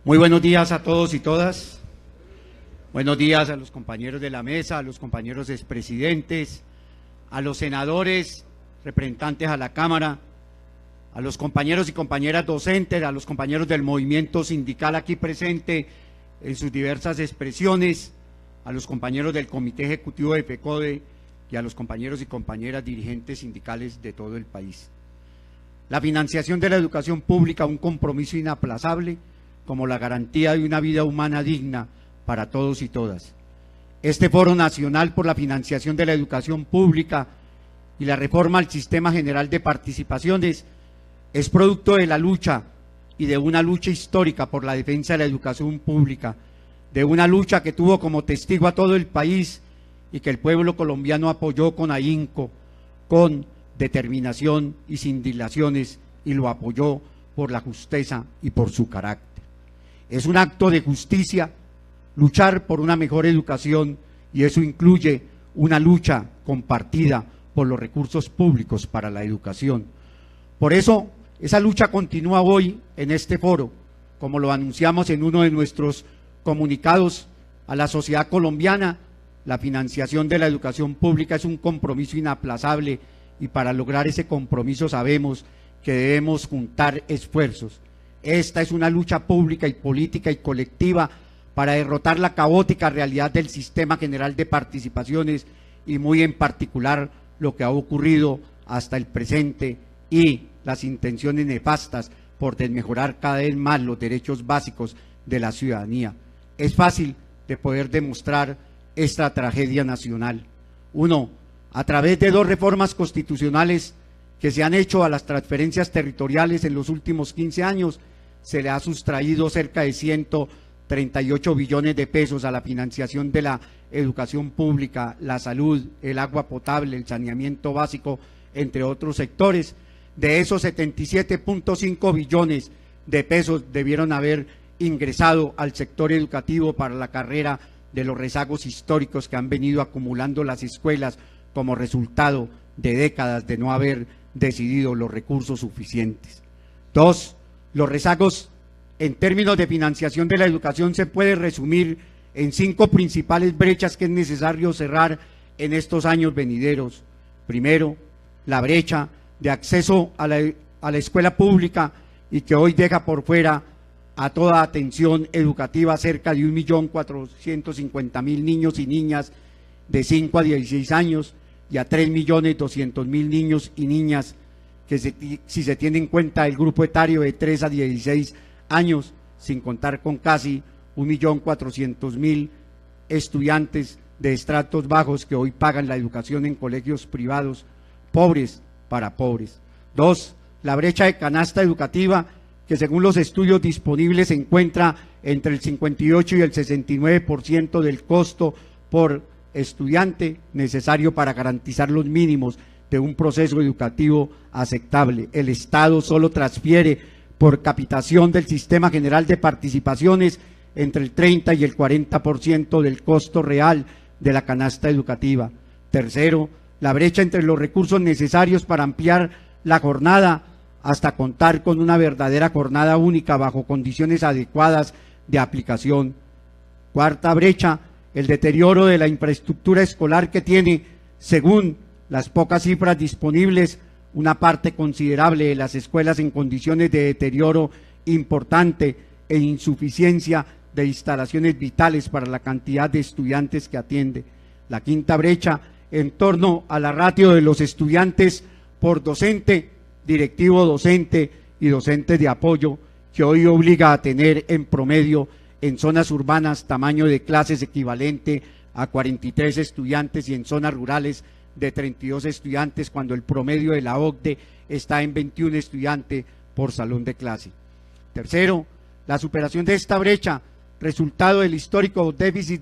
Muy buenos días a todos y todas. Buenos días a los compañeros de la mesa, a los compañeros expresidentes, a los senadores, representantes a la Cámara, a los compañeros y compañeras docentes, a los compañeros del movimiento sindical aquí presente en sus diversas expresiones, a los compañeros del Comité Ejecutivo de FECODE y a los compañeros y compañeras dirigentes sindicales de todo el país. La financiación de la educación pública, un compromiso inaplazable como la garantía de una vida humana digna para todos y todas. Este Foro Nacional por la Financiación de la Educación Pública y la reforma al Sistema General de Participaciones es producto de la lucha y de una lucha histórica por la defensa de la educación pública, de una lucha que tuvo como testigo a todo el país y que el pueblo colombiano apoyó con ahínco, con determinación y sin dilaciones, y lo apoyó por la justeza y por su carácter. Es un acto de justicia luchar por una mejor educación, y eso incluye una lucha compartida por los recursos públicos para la educación. Por eso, esa lucha continúa hoy en este foro, como lo anunciamos en uno de nuestros comunicados a la sociedad colombiana. La financiación de la educación pública es un compromiso inaplazable, y para lograr ese compromiso sabemos que debemos juntar esfuerzos. Esta es una lucha pública y política y colectiva para derrotar la caótica realidad del Sistema General de Participaciones y muy en particular lo que ha ocurrido hasta el presente y las intenciones nefastas por desmejorar cada vez más los derechos básicos de la ciudadanía. Es fácil de poder demostrar esta tragedia nacional. Uno, a través de 2 reformas constitucionales que se han hecho a las transferencias territoriales en los últimos 15 años, se le ha sustraído cerca de 138 billones de pesos a la financiación de la educación pública, la salud, el agua potable, el saneamiento básico, entre otros sectores. De esos 77.5 billones de pesos debieron haber ingresado al sector educativo para la carrera de los rezagos históricos que han venido acumulando las escuelas como resultado de décadas de no haber decidido los recursos suficientes. 2. Los rezagos en términos de financiación de la educación se puede resumir en 5 principales brechas que es necesario cerrar en estos años venideros. Primero, la brecha de acceso a la escuela pública, y que hoy deja por fuera a toda atención educativa cerca de 1.450.000 niños y niñas de 5 a 16 años y a 3.200.000 niños y niñas que si se tiene en cuenta el grupo etario de 3 a 16 años, sin contar con casi 1.400.000 estudiantes de estratos bajos que hoy pagan la educación en colegios privados, pobres para pobres. 2. La brecha de canasta educativa, que según los estudios disponibles se encuentra entre el 58 y el 69% del costo por estudiante necesario para garantizar los mínimos de un proceso educativo aceptable. El Estado solo transfiere por capitación del Sistema General de Participaciones entre el 30 y el 40% del costo real de la canasta educativa. Tercero, la brecha entre los recursos necesarios para ampliar la jornada hasta contar con una verdadera jornada única bajo condiciones adecuadas de aplicación. Cuarta brecha, el deterioro de la infraestructura escolar que tiene, según las pocas cifras disponibles, una parte considerable de las escuelas en condiciones de deterioro importante e insuficiencia de instalaciones vitales para la cantidad de estudiantes que atiende. La quinta brecha, en torno a la ratio de los estudiantes por docente, directivo docente y docentes de apoyo, que hoy obliga a tener en promedio en zonas urbanas tamaño de clases equivalente a 43 estudiantes y en zonas rurales de 32 estudiantes, cuando el promedio de la OCDE está en 21 estudiantes por salón de clase. Tercero, la superación de esta brecha, resultado del histórico déficit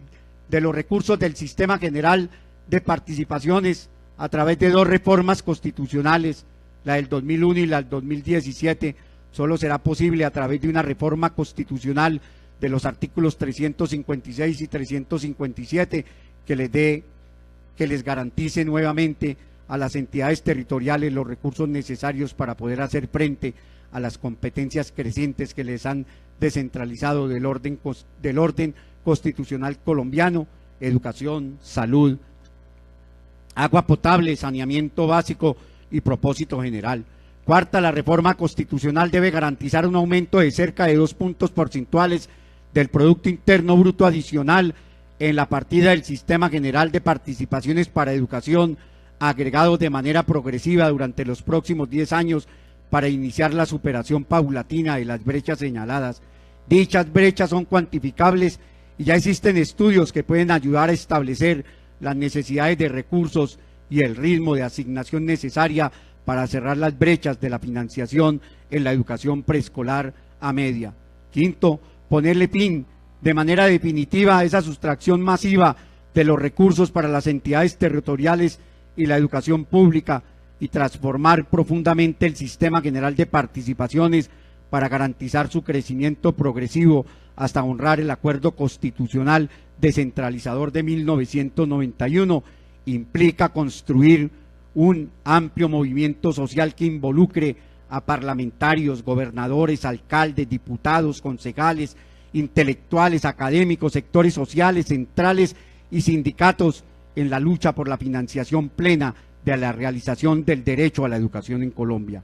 de los recursos del Sistema General de Participaciones a través de 2 reformas constitucionales, la del 2001 y la del 2017, solo será posible a través de una reforma constitucional de los artículos 356 y 357 que les garantice nuevamente a las entidades territoriales los recursos necesarios para poder hacer frente a las competencias crecientes que les han descentralizado del orden constitucional colombiano: educación, salud, agua potable, saneamiento básico y propósito general. Cuarta, la reforma constitucional debe garantizar un aumento de cerca de 2 puntos porcentuales del Producto Interno Bruto adicional en la partida del Sistema General de Participaciones para Educación, agregados de manera progresiva durante los próximos 10 años para iniciar la superación paulatina de las brechas señaladas. Dichas brechas son cuantificables y ya existen estudios que pueden ayudar a establecer las necesidades de recursos y el ritmo de asignación necesaria para cerrar las brechas de la financiación en la educación preescolar a media. Quinto, ponerle fin de manera definitiva a esa sustracción masiva de los recursos para las entidades territoriales y la educación pública y transformar profundamente el Sistema General de Participaciones para garantizar su crecimiento progresivo hasta honrar el acuerdo constitucional descentralizador de 1991, implica construir un amplio movimiento social que involucre a parlamentarios, gobernadores, alcaldes, diputados, concejales, intelectuales, académicos, sectores sociales, centrales y sindicatos en la lucha por la financiación plena de la realización del derecho a la educación en Colombia.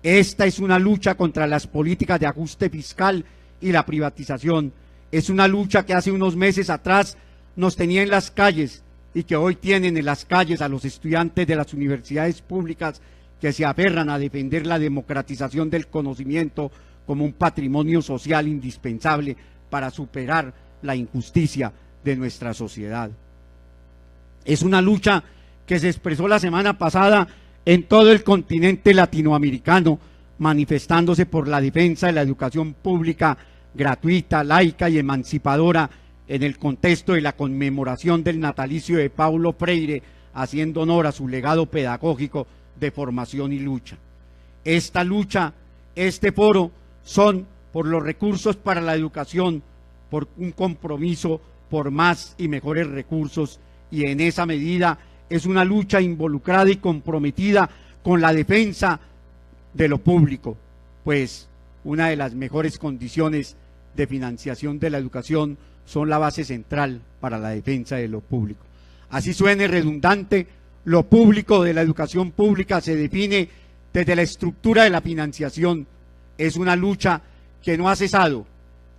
Esta es una lucha contra las políticas de ajuste fiscal y la privatización. Es una lucha que hace unos meses atrás nos tenía en las calles y que hoy tienen en las calles a los estudiantes de las universidades públicas que se aferran a defender la democratización del conocimiento como un patrimonio social indispensable para superar la injusticia de nuestra sociedad. Es una lucha que se expresó la semana pasada en todo el continente latinoamericano, manifestándose por la defensa de la educación pública gratuita, laica y emancipadora en el contexto de la conmemoración del natalicio de Paulo Freire, haciendo honor a su legado pedagógico de formación y lucha. Esta lucha, este foro, son por los recursos para la educación, por un compromiso por más y mejores recursos, y en esa medida es una lucha involucrada y comprometida con la defensa de lo público, pues una de las mejores condiciones de financiación de la educación son la base central para la defensa de lo público. Así suene redundante, lo público de la educación pública se define desde la estructura de la financiación. Es una lucha que no ha cesado,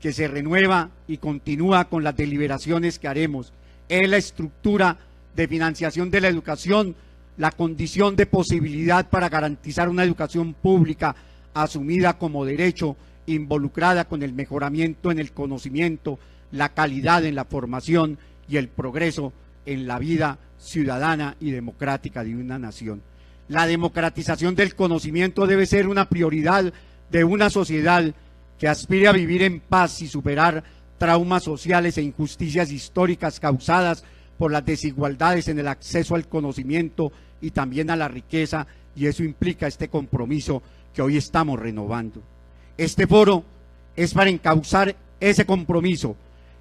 que se renueva y continúa con las deliberaciones que haremos. Es la estructura de financiación de la educación, la condición de posibilidad para garantizar una educación pública asumida como derecho, involucrada con el mejoramiento en el conocimiento, la calidad en la formación y el progreso en la vida ciudadana y democrática de una nación. La democratización del conocimiento debe ser una prioridad de una sociedad que aspire a vivir en paz y superar traumas sociales e injusticias históricas causadas por las desigualdades en el acceso al conocimiento y también a la riqueza, y eso implica este compromiso que hoy estamos renovando. Este foro es para encauzar ese compromiso,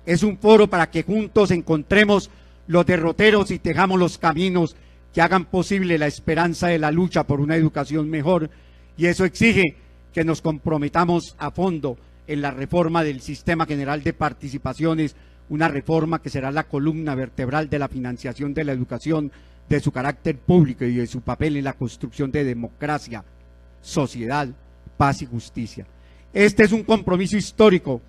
es un foro para que juntos encontremos los derroteros y tejamos los caminos que hagan posible la esperanza de la lucha por una educación mejor, y eso exige que nos comprometamos a fondo en la reforma del Sistema General de Participaciones, una reforma que será la columna vertebral de la financiación de la educación, de su carácter público y de su papel en la construcción de democracia, sociedad, paz y justicia. Este es un compromiso histórico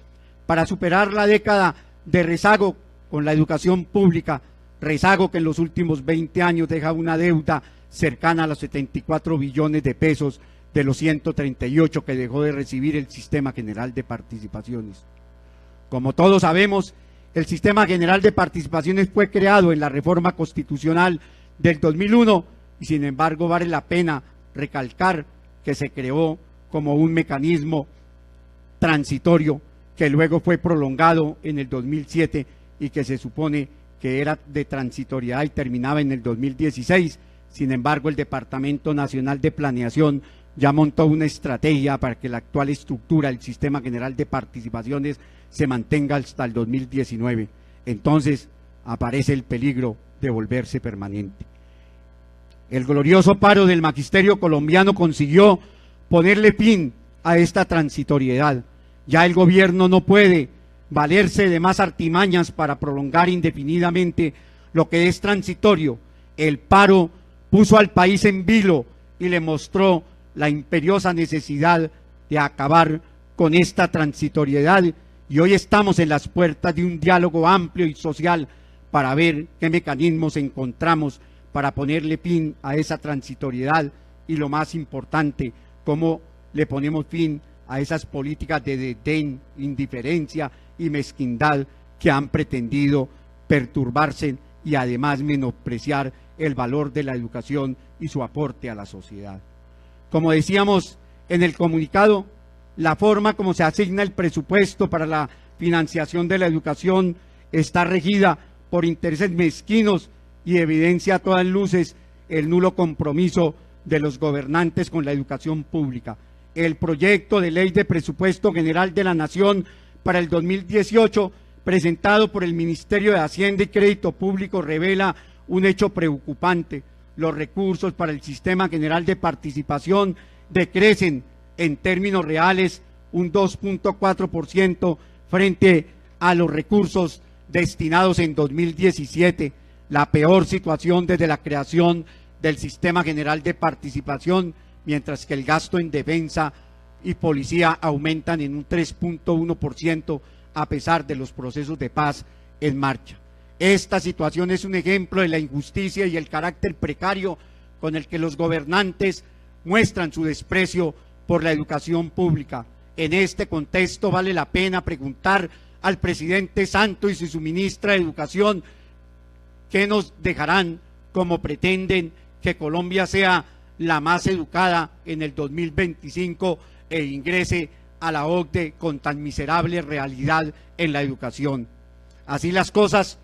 para superar la década de rezago con la educación pública, rezago que en los últimos 20 años deja una deuda cercana a los 74 billones de pesos de los 138 que dejó de recibir el Sistema General de Participaciones. Como todos sabemos, el Sistema General de Participaciones fue creado en la reforma constitucional del 2001 y sin embargo vale la pena recalcar que se creó como un mecanismo transitorio que luego fue prolongado en el 2007 y que se supone que era de transitoriedad y terminaba en el 2016. Sin embargo, el Departamento Nacional de Planeación ya montó una estrategia para que la actual estructura del Sistema General de Participaciones se mantenga hasta el 2019. Entonces aparece el peligro de volverse permanente. El glorioso paro del magisterio colombiano consiguió ponerle fin a esta transitoriedad. Ya el gobierno no puede valerse de más artimañas para prolongar indefinidamente lo que es transitorio. El paro puso al país en vilo y le mostró la imperiosa necesidad de acabar con esta transitoriedad, y hoy estamos en las puertas de un diálogo amplio y social para ver qué mecanismos encontramos para ponerle fin a esa transitoriedad y, lo más importante, cómo le ponemos fin a esas políticas de desdén, indiferencia y mezquindad que han pretendido perturbarse y además menospreciar el valor de la educación y su aporte a la sociedad. Como decíamos en el comunicado, la forma como se asigna el presupuesto para la financiación de la educación está regida por intereses mezquinos y evidencia a todas luces el nulo compromiso de los gobernantes con la educación pública. El proyecto de ley de presupuesto general de la Nación para el 2018, presentado por el Ministerio de Hacienda y Crédito Público, revela un hecho preocupante. Los recursos para el Sistema General de Participación decrecen en términos reales un 2.4% frente a los recursos destinados en 2017, la peor situación desde la creación del Sistema General de Participación, mientras que el gasto en defensa y policía aumentan en un 3.1% a pesar de los procesos de paz en marcha. Esta situación es un ejemplo de la injusticia y el carácter precario con el que los gobernantes muestran su desprecio por la educación pública. En este contexto vale la pena preguntar al presidente Santos y su ministra de Educación qué nos dejarán, como pretenden que Colombia sea la más educada en el 2025 e ingrese a la OCDE con tan miserable realidad en la educación. Así las cosas,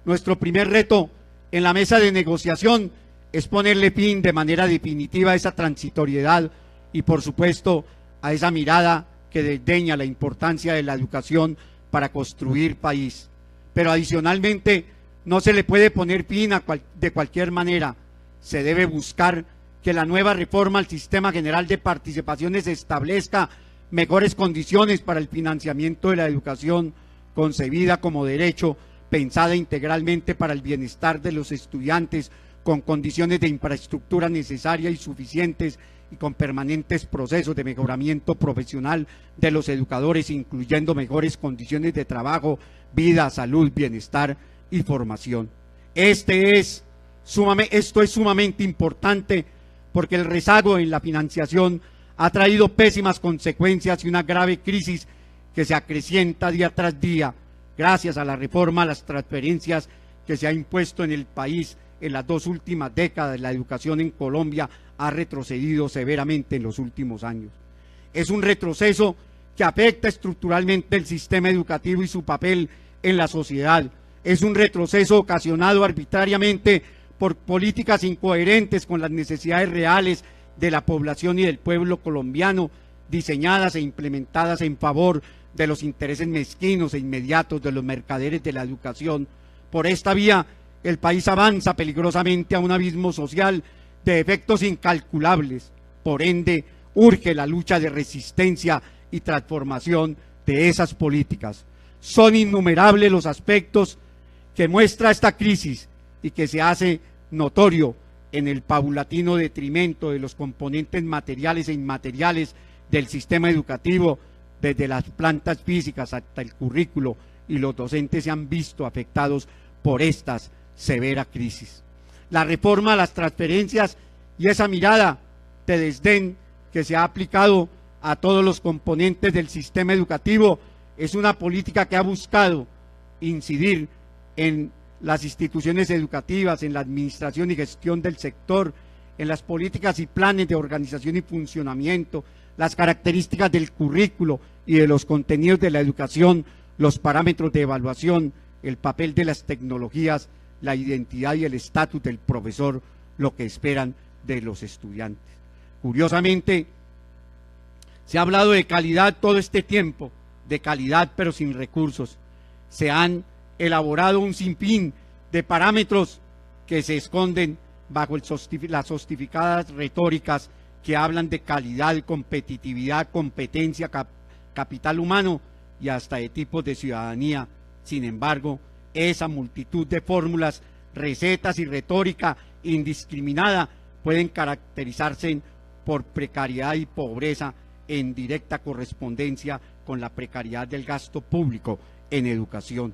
nuestro primer reto en la mesa de negociación es ponerle fin de manera definitiva a esa transitoriedad y, por supuesto, a esa mirada que desdeña la importancia de la educación para construir país. Pero adicionalmente, no se le puede poner fin de cualquier manera. Se debe buscar que la nueva reforma al Sistema General de Participaciones establezca mejores condiciones para el financiamiento de la educación, concebida como derecho, pensada integralmente para el bienestar de los estudiantes, con condiciones de infraestructura necesarias y suficientes y con permanentes procesos de mejoramiento profesional de los educadores, incluyendo mejores condiciones de trabajo, vida, salud, bienestar y formación. Esto es sumamente importante porque el rezago en la financiación ha traído pésimas consecuencias y una grave crisis que se acrecienta día tras día gracias a la reforma a las transferencias que se ha impuesto en el país. En las 2 últimas décadas, la educación en Colombia ha retrocedido severamente en los últimos años. Es un retroceso que afecta estructuralmente el sistema educativo y su papel en la sociedad. Es un retroceso ocasionado arbitrariamente por políticas incoherentes con las necesidades reales de la población y del pueblo colombiano, diseñadas e implementadas en favor de los intereses mezquinos e inmediatos de los mercaderes de la educación. Por esta vía, el país avanza peligrosamente a un abismo social de efectos incalculables. Por ende, urge la lucha de resistencia y transformación de esas políticas. Son innumerables los aspectos que muestra esta crisis y que se hace notorio en el paulatino detrimento de los componentes materiales e inmateriales del sistema educativo, desde las plantas físicas hasta el currículo, y los docentes se han visto afectados por estas severa crisis. La reforma a las transferencias y esa mirada de desdén que se ha aplicado a todos los componentes del sistema educativo es una política que ha buscado incidir en las instituciones educativas, en la administración y gestión del sector, en las políticas y planes de organización y funcionamiento, las características del currículo y de los contenidos de la educación, los parámetros de evaluación, el papel de las tecnologías, la identidad y el estatus del profesor, lo que esperan de los estudiantes. Curiosamente, se ha hablado de calidad todo este tiempo, de calidad pero sin recursos. Se han elaborado un sinfín de parámetros que se esconden bajo las justificadas retóricas que hablan de calidad, competitividad, competencia, capital humano y hasta de tipos de ciudadanía. Sin embargo, esa multitud de fórmulas, recetas y retórica indiscriminada pueden caracterizarse por precariedad y pobreza en directa correspondencia con la precariedad del gasto público en educación.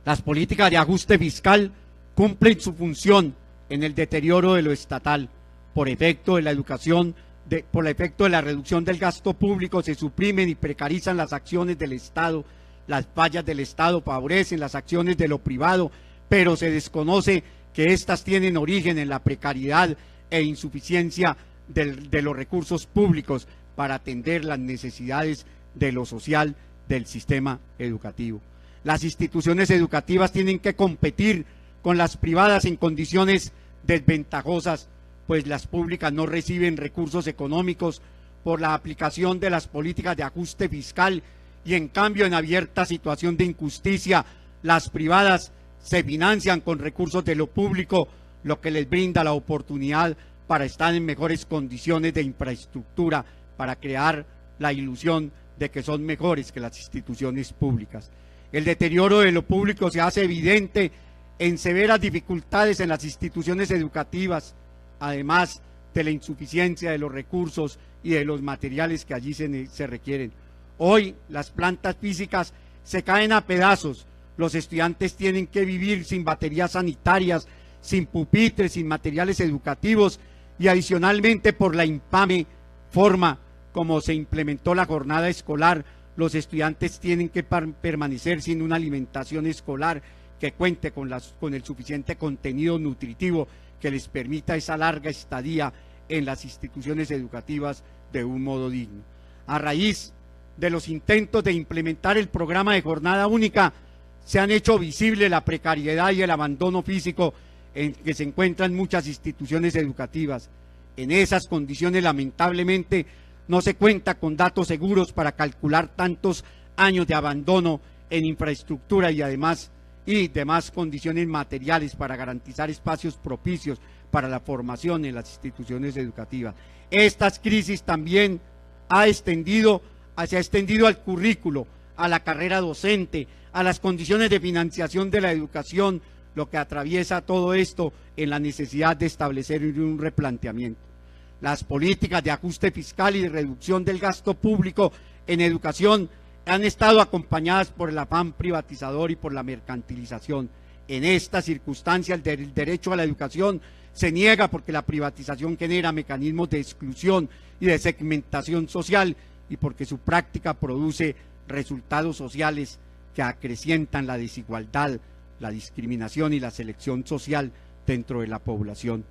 Las políticas de ajuste fiscal cumplen su función en el deterioro de lo estatal. Por efecto de la reducción del gasto público se suprimen y precarizan las acciones del Estado. Las fallas del Estado favorecen las acciones de lo privado, pero se desconoce que éstas tienen origen en la precariedad e insuficiencia de los recursos públicos para atender las necesidades de lo social del sistema educativo. Las instituciones educativas tienen que competir con las privadas en condiciones desventajosas, pues las públicas no reciben recursos económicos por la aplicación de las políticas de ajuste fiscal y en cambio en abierta situación de injusticia las privadas se financian con recursos de lo público, lo que les brinda la oportunidad para estar en mejores condiciones de infraestructura, para crear la ilusión de que son mejores que las instituciones públicas. El deterioro de lo público se hace evidente en severas dificultades en las instituciones educativas, además de la insuficiencia de los recursos y de los materiales que allí se requieren. Hoy las plantas físicas se caen a pedazos, los estudiantes tienen que vivir sin baterías sanitarias, sin pupitres, sin materiales educativos y adicionalmente por la infame forma como se implementó la jornada escolar, los estudiantes tienen que permanecer sin una alimentación escolar que cuente con el suficiente contenido nutritivo que les permita esa larga estadía en las instituciones educativas de un modo digno. A raíz de los intentos de implementar el programa de jornada única, se han hecho visible la precariedad y el abandono físico en que se encuentran muchas instituciones educativas. En esas condiciones, lamentablemente, no se cuenta con datos seguros para calcular tantos años de abandono en infraestructura y demás condiciones materiales para garantizar espacios propicios para la formación en las instituciones educativas. Estas crisis también se ha extendido al currículo, a la carrera docente, a las condiciones de financiación de la educación, lo que atraviesa todo esto en la necesidad de establecer un replanteamiento. Las políticas de ajuste fiscal y de reducción del gasto público en educación han estado acompañadas por el afán privatizador y por la mercantilización. En esta circunstancia, el derecho a la educación se niega porque la privatización genera mecanismos de exclusión y de segmentación social y porque su práctica produce resultados sociales que acrecientan la desigualdad, la discriminación y la selección social dentro de la población.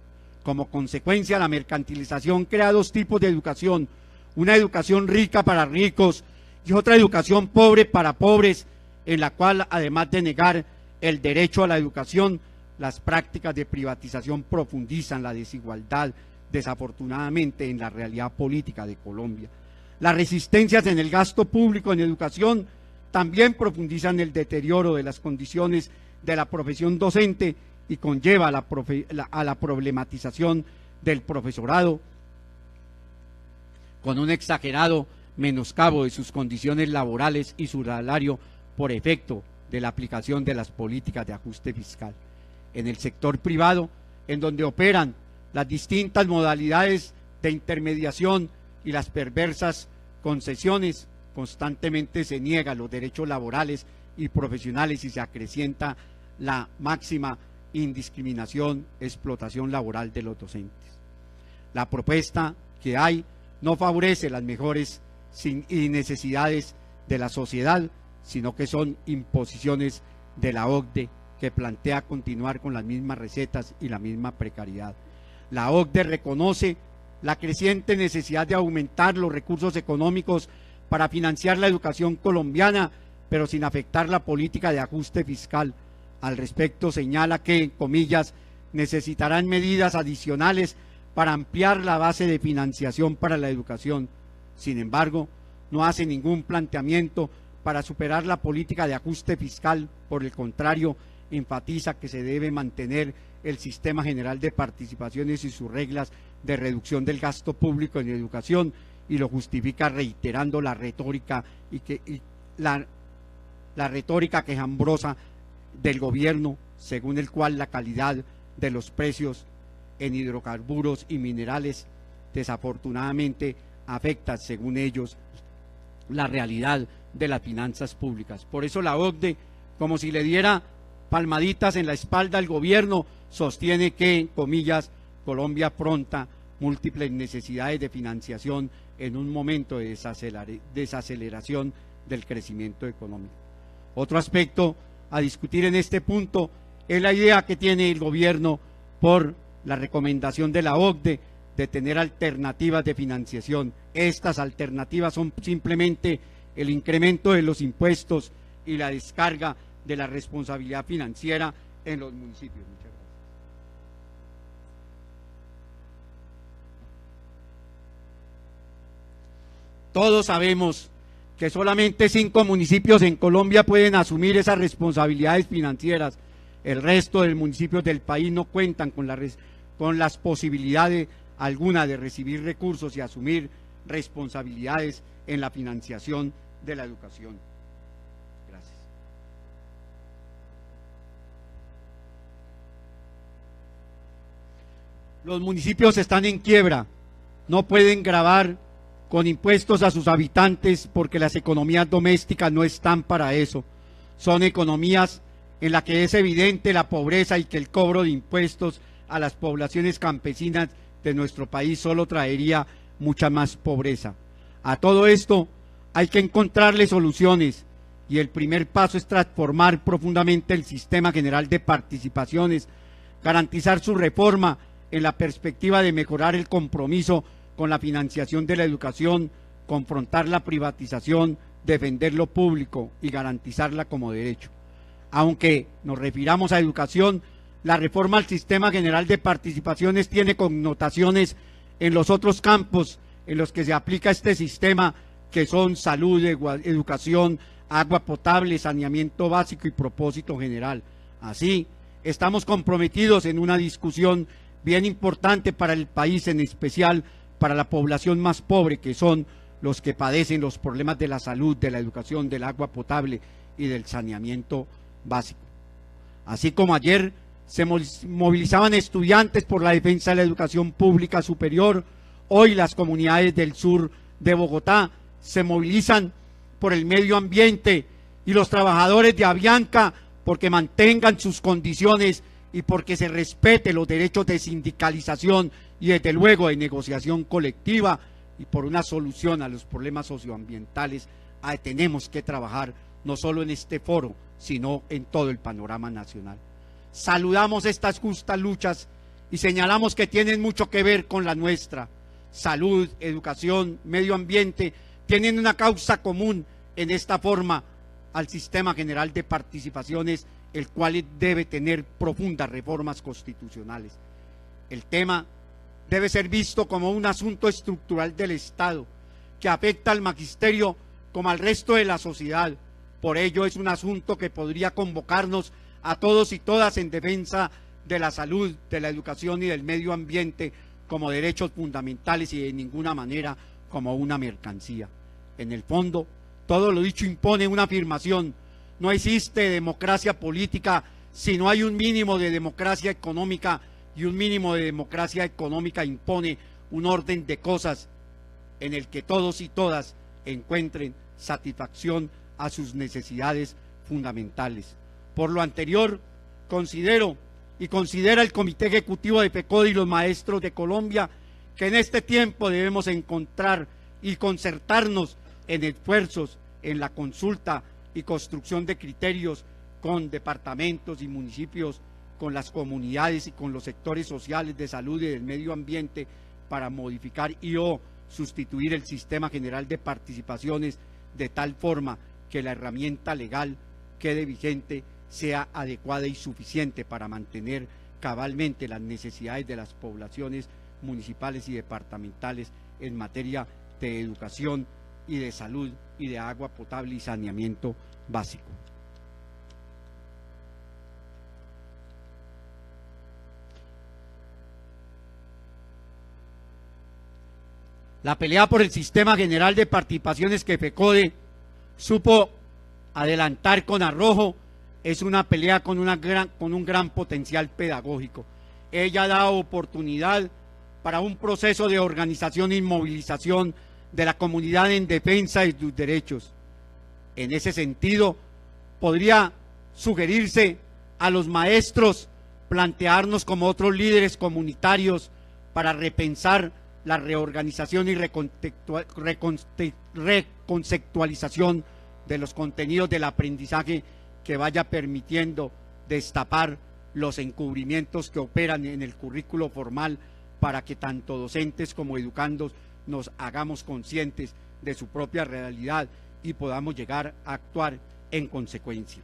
Como consecuencia, la mercantilización crea dos tipos de educación, una educación rica para ricos y otra educación pobre para pobres, en la cual, además de negar el derecho a la educación, las prácticas de privatización profundizan la desigualdad, desafortunadamente, en la realidad política de Colombia. Las resistencias en el gasto público en educación también profundizan el deterioro de las condiciones de la profesión docente y conlleva a la problematización del profesorado con un exagerado menoscabo de sus condiciones laborales y su salario por efecto de la aplicación de las políticas de ajuste fiscal. En el sector privado, en donde operan las distintas modalidades de intermediación y las perversas concesiones, constantemente se niegan los derechos laborales y profesionales y se acrecienta la máxima indiscriminación, explotación laboral de los docentes. La propuesta que hay no favorece las mejores y necesidades de la sociedad, sino que son imposiciones de la OCDE que plantea continuar con las mismas recetas y la misma precariedad. La OCDE reconoce la creciente necesidad de aumentar los recursos económicos para financiar la educación colombiana, pero sin afectar la política de ajuste fiscal. Al respecto señala que, comillas, necesitarán medidas adicionales para ampliar la base de financiación para la educación. Sin embargo, no hace ningún planteamiento para superar la política de ajuste fiscal. Por el contrario, enfatiza que se debe mantener el Sistema General de Participaciones y sus reglas de reducción del gasto público en educación, y lo justifica reiterando la retórica la retórica quejambrosa del gobierno, según el cual la calidad de los precios en hidrocarburos y minerales desafortunadamente afecta, según ellos, la realidad de las finanzas públicas. Por eso la OCDE, como si le diera palmaditas en la espalda al gobierno, sostiene que, en comillas, Colombia afronta múltiples necesidades de financiación en un momento de desaceleración del crecimiento económico. Otro aspecto a discutir en este punto es la idea que tiene el gobierno por la recomendación de la OCDE de tener alternativas de financiación. Estas alternativas son simplemente el incremento de los impuestos y la descarga de la responsabilidad financiera en los municipios. Muchas gracias. Todos sabemos que solamente 5 municipios en Colombia pueden asumir esas responsabilidades financieras. El resto de municipios del país no cuentan con las posibilidades alguna de recibir recursos y asumir responsabilidades en la financiación de la educación. Gracias. Los municipios están en quiebra, no pueden gravar con impuestos a sus habitantes porque las economías domésticas no están para eso. Son economías en las que es evidente la pobreza y que el cobro de impuestos a las poblaciones campesinas de nuestro país solo traería mucha más pobreza. A todo esto hay que encontrarle soluciones, y el primer paso es transformar profundamente el Sistema General de Participaciones, garantizar su reforma en la perspectiva de mejorar el compromiso con la financiación de la educación, confrontar la privatización, defender lo público y garantizarla como derecho. Aunque nos refiramos a educación, la reforma al Sistema General de Participaciones tiene connotaciones en los otros campos en los que se aplica este sistema, que son salud, educación, agua potable, saneamiento básico y propósito general. Así, estamos comprometidos en una discusión bien importante para el país, en especial para la población más pobre, que son los que padecen los problemas de la salud, de la educación, del agua potable y del saneamiento básico. Así como ayer se movilizaban estudiantes por la defensa de la educación pública superior, hoy las comunidades del sur de Bogotá se movilizan por el medio ambiente, y los trabajadores de Avianca porque mantengan sus condiciones y porque se respete los derechos de sindicalización y desde luego de negociación colectiva, y por una solución a los problemas socioambientales. Tenemos que trabajar no solo en este foro, sino en todo el panorama nacional. Saludamos estas justas luchas y señalamos que tienen mucho que ver con la nuestra. Salud, educación, medio ambiente tienen una causa común en esta forma al Sistema General de Participaciones, el cual debe tener profundas reformas constitucionales. El tema debe ser visto como un asunto estructural del Estado, que afecta al magisterio como al resto de la sociedad. Por ello es un asunto que podría convocarnos a todos y todas en defensa de la salud, de la educación y del medio ambiente como derechos fundamentales, y de ninguna manera como una mercancía. En el fondo, todo lo dicho impone una afirmación: no existe democracia política si no hay un mínimo de democracia económica, y un mínimo de democracia económica impone un orden de cosas en el que todos y todas encuentren satisfacción a sus necesidades fundamentales. Por lo anterior, considera el Comité Ejecutivo de FECODE y los maestros de Colombia que en este tiempo debemos encontrar y concertarnos en esfuerzos en la consulta y construcción de criterios con departamentos y municipios, con las comunidades y con los sectores sociales de salud y del medio ambiente, para modificar o sustituir el Sistema General de Participaciones de tal forma que la herramienta legal quede vigente, sea adecuada y suficiente para mantener cabalmente las necesidades de las poblaciones municipales y departamentales en materia de educación y de salud y de agua potable y saneamiento básico. La pelea por el sistema general de participaciones que FECODE supo adelantar con arrojo es una pelea con un gran potencial pedagógico. Ella da oportunidad para un proceso de organización y movilización de la comunidad en defensa de sus derechos. En ese sentido, podría sugerirse a los maestros plantearnos como otros líderes comunitarios para repensar la reorganización y reconceptualización de los contenidos del aprendizaje que vaya permitiendo destapar los encubrimientos que operan en el currículo formal para que tanto docentes como educandos nos hagamos conscientes de su propia realidad y podamos llegar a actuar en consecuencia.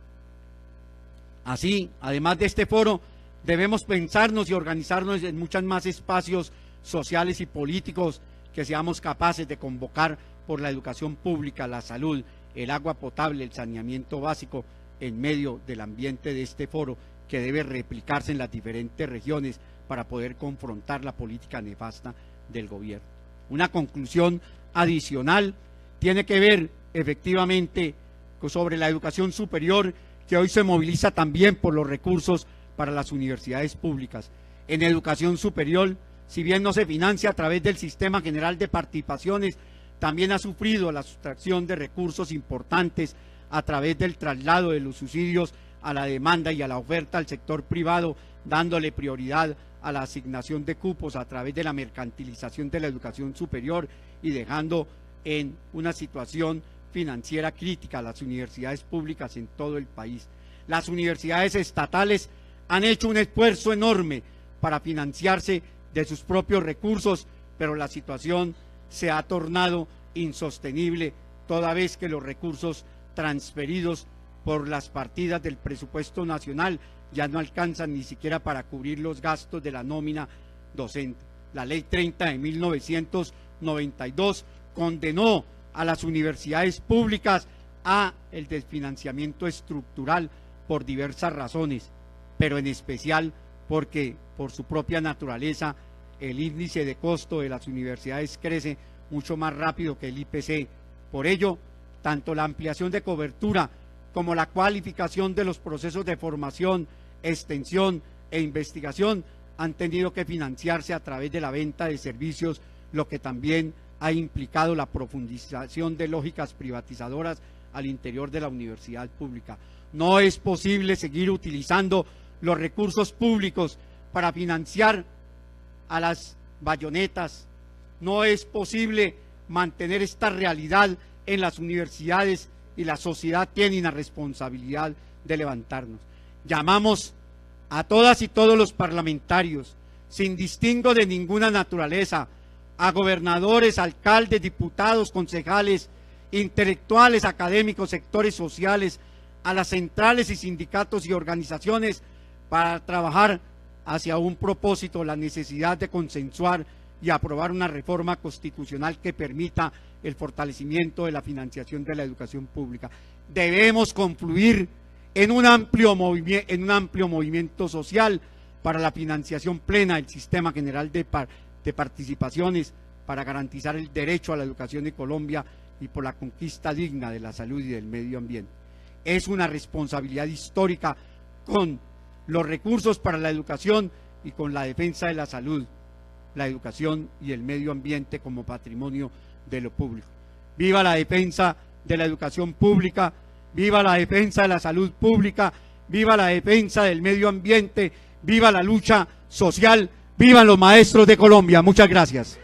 Así, además de este foro, debemos pensarnos y organizarnos en muchos más espacios sociales y políticos que seamos capaces de convocar por la educación pública, la salud, el agua potable, el saneamiento básico en medio del ambiente de este foro que debe replicarse en las diferentes regiones para poder confrontar la política nefasta del gobierno. Una conclusión adicional tiene que ver efectivamente sobre la educación superior, que hoy se moviliza también por los recursos para las universidades públicas. En educación superior, si bien no se financia a través del Sistema General de Participaciones, también ha sufrido la sustracción de recursos importantes a través del traslado de los subsidios a la demanda y a la oferta al sector privado, dándole prioridad a la asignación de cupos a través de la mercantilización de la educación superior y dejando en una situación financiera crítica a las universidades públicas en todo el país. Las universidades estatales han hecho un esfuerzo enorme para financiarse de sus propios recursos, pero la situación se ha tornado insostenible toda vez que los recursos transferidos por las partidas del presupuesto nacional ya no alcanzan ni siquiera para cubrir los gastos de la nómina docente. La Ley 30 de 1992 condenó a las universidades públicas a el desfinanciamiento estructural por diversas razones, pero en especial porque por su propia naturaleza el índice de costo de las universidades crece mucho más rápido que el IPC. Por ello, tanto la ampliación de cobertura como la cualificación de los procesos de formación, extensión e investigación han tenido que financiarse a través de la venta de servicios, lo que también ha implicado la profundización de lógicas privatizadoras al interior de la universidad pública. No es posible seguir utilizando los recursos públicos para financiar a las bayonetas. No es posible mantener esta realidad en las universidades y la sociedad tiene una responsabilidad de levantarnos. Llamamos a todas y todos los parlamentarios, sin distingo de ninguna naturaleza, a gobernadores, alcaldes, diputados, concejales, intelectuales, académicos, sectores sociales, a las centrales y sindicatos y organizaciones para trabajar hacia un propósito, la necesidad de consensuar y aprobar una reforma constitucional que permita el fortalecimiento de la financiación de la educación pública. Debemos confluir en un amplio movimiento social para la financiación plena del Sistema General de Participaciones, para garantizar el derecho a la educación en Colombia y por la conquista digna de la salud y del medio ambiente. Es una responsabilidad histórica con los recursos para la educación y con la defensa de la salud, la educación y el medio ambiente como patrimonio de lo público. ¡Viva la defensa de la educación pública! ¡Viva la defensa de la salud pública! ¡Viva la defensa del medio ambiente! ¡Viva la lucha social! ¡Vivan los maestros de Colombia! Muchas gracias.